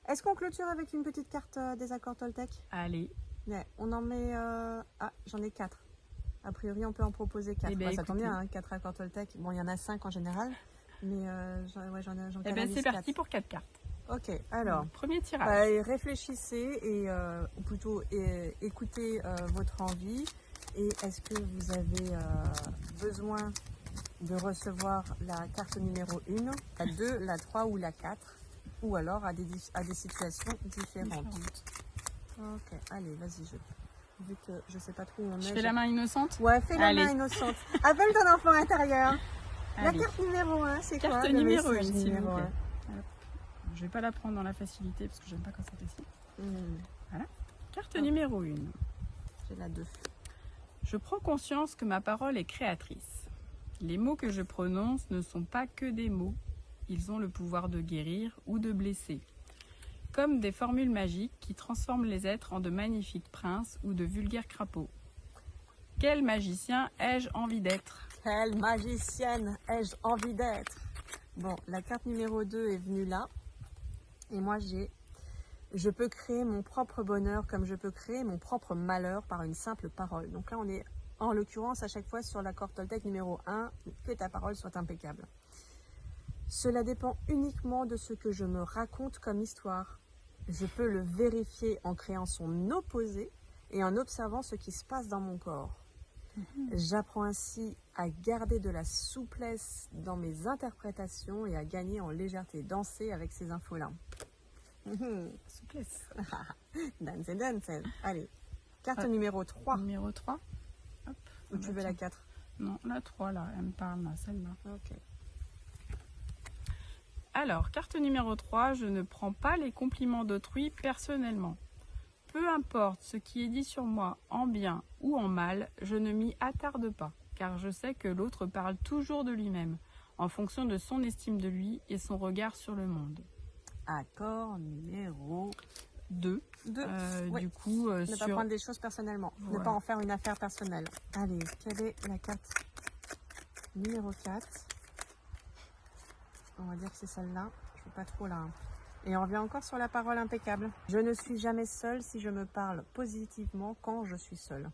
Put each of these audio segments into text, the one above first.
Est-ce qu'on clôture avec une petite carte des accords Toltec? Allez. Ouais, on en met... Ah, j'en ai 4. A priori, on peut en proposer 4. Eh ben, ça tombe écoutez. bien, hein, 4 accords Toltec. Bon, il y en a 5 en général, mais j'en Eh ben, c'est parti pour 4 cartes. Ok, alors, Premier tirage. réfléchissez ou plutôt écoutez votre envie. Et est-ce que vous avez besoin de recevoir la carte numéro 1, la 2, la 3 ou la 4, ou alors à des situations différentes. Ok, allez, vas-y, vu que je ne sais pas trop où on est. Je fais la main innocente? Ouais, fais la main innocente. Appelle ton enfant intérieur. Allez. La carte numéro 1, c'est quoi? Carte numéro 1, s'il vous plaît. Je vais pas la prendre dans la facilité parce que j'aime pas quand c'est facile. Voilà. Carte numéro 1. J'ai la 2. Je prends conscience que ma parole est créatrice. Les mots que je prononce ne sont pas que des mots. Ils ont le pouvoir de guérir ou de blesser. Comme des formules magiques qui transforment les êtres en de magnifiques princes ou de vulgaires crapauds. Quel magicien ai-je envie d'être? Quelle magicienne ai-je envie d'être? Bon, la carte numéro 2 est venue là. Et moi, je peux créer mon propre bonheur comme je peux créer mon propre malheur par une simple parole. Donc là, on est en l'occurrence à chaque fois sur l'accord Toltec numéro 1, que ta parole soit impeccable. Cela dépend uniquement de ce que je me raconte comme histoire. Je peux le vérifier en créant son opposé et en observant ce qui se passe dans mon corps. J'apprends ainsi à garder de la souplesse dans mes interprétations et à gagner en légèreté. Danser avec ces infos-là. Souplesse. Dance, dance. Allez, carte numéro 3. Numéro 3. Hop. Ou tu veux la 4? Non, la 3 là, elle me parle là, celle-là. Ok. Alors, carte numéro 3, je ne prends pas les compliments d'autrui personnellement. Peu importe ce qui est dit sur moi, en bien ou en mal, je ne m'y attarde pas, car je sais que l'autre parle toujours de lui-même, en fonction de son estime de lui et son regard sur le monde. Accord numéro 2. Oui. Du coup, ne pas prendre des choses personnellement, voilà. Ne pas en faire une affaire personnelle. Allez, quelle est la carte numéro 4? On va dire que c'est celle-là. Je ne veux pas trop là. Et on revient encore sur la parole impeccable. Je ne suis jamais seule si je me parle positivement quand je suis seule.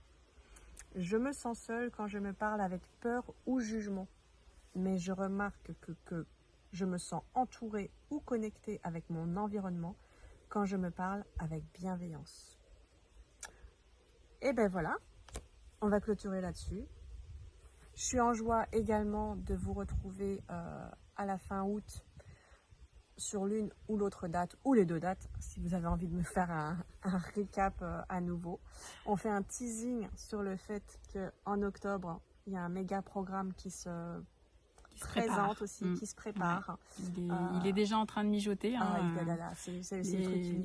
Je me sens seule quand je me parle avec peur ou jugement. Mais je remarque que je me sens entourée ou connectée avec mon environnement quand je me parle avec bienveillance. Et ben voilà, on va clôturer là-dessus. Je suis en joie également de vous retrouver à la fin août sur l'une ou l'autre date, ou les deux dates, si vous avez envie de me faire un récap à nouveau. On fait un teasing sur le fait qu'en octobre, il y a un méga programme qui se présente aussi, qui se prépare. Ouais. Il est déjà en train de mijoter.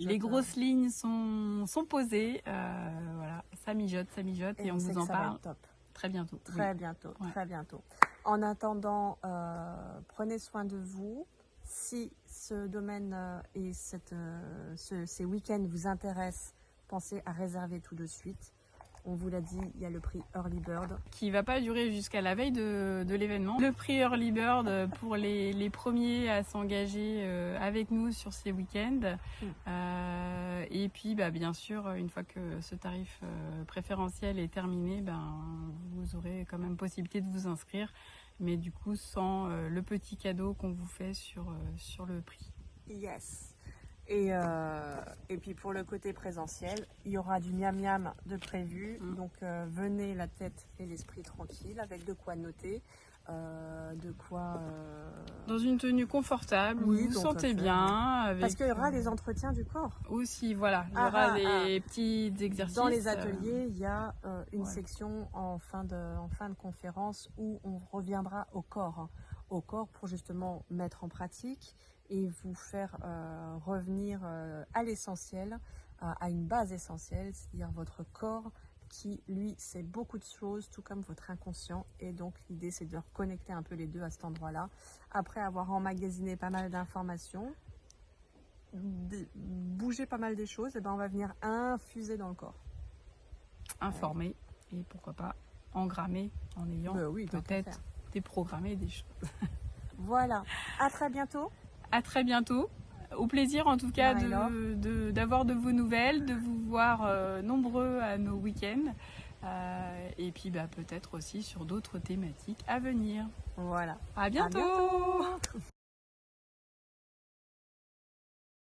Les grosses lignes sont posées. Voilà, ça mijote et on vous en parle top. Très bientôt. Très bientôt, ouais. Très bientôt. En attendant, prenez soin de vous. Si ce domaine et ces week-ends vous intéressent, pensez à réserver tout de suite. On vous l'a dit, il y a le prix Early Bird. Qui ne va pas durer jusqu'à la veille de l'événement. Le prix Early Bird pour les premiers à s'engager avec nous sur ces week-ends. Et puis, bien sûr, une fois que ce tarif préférentiel est terminé, vous aurez quand même possibilité de vous inscrire. Mais du coup, sans le petit cadeau qu'on vous fait sur le prix. Yes. Et puis pour le côté présentiel, il y aura du miam miam de prévu. Donc venez la tête et l'esprit tranquille, avec de quoi noter, de quoi... Dans une tenue confortable, où vous vous sentez bien. Avec... Parce qu'il y aura des entretiens du corps. Aussi, voilà. Il y aura des petits exercices. Dans les ateliers, il y a une section en fin de conférence où on reviendra au corps. Au corps pour justement mettre en pratique et vous faire revenir à l'essentiel, à une base essentielle, c'est-à-dire votre corps qui, lui, sait beaucoup de choses, tout comme votre inconscient. Et donc, l'idée, c'est de reconnecter un peu les deux à cet endroit-là. Après avoir emmagasiné pas mal d'informations, bouger pas mal des choses, et on va venir infuser dans le corps. Informer et pourquoi pas engrammer en ayant peut-être déprogrammé des choses. Voilà, à très bientôt. À très bientôt. Au plaisir en tout cas Marie-Laure. d'avoir de vos nouvelles, de vous voir nombreux à nos week-ends. Et puis peut-être aussi sur d'autres thématiques à venir. Voilà. À bientôt. À bientôt.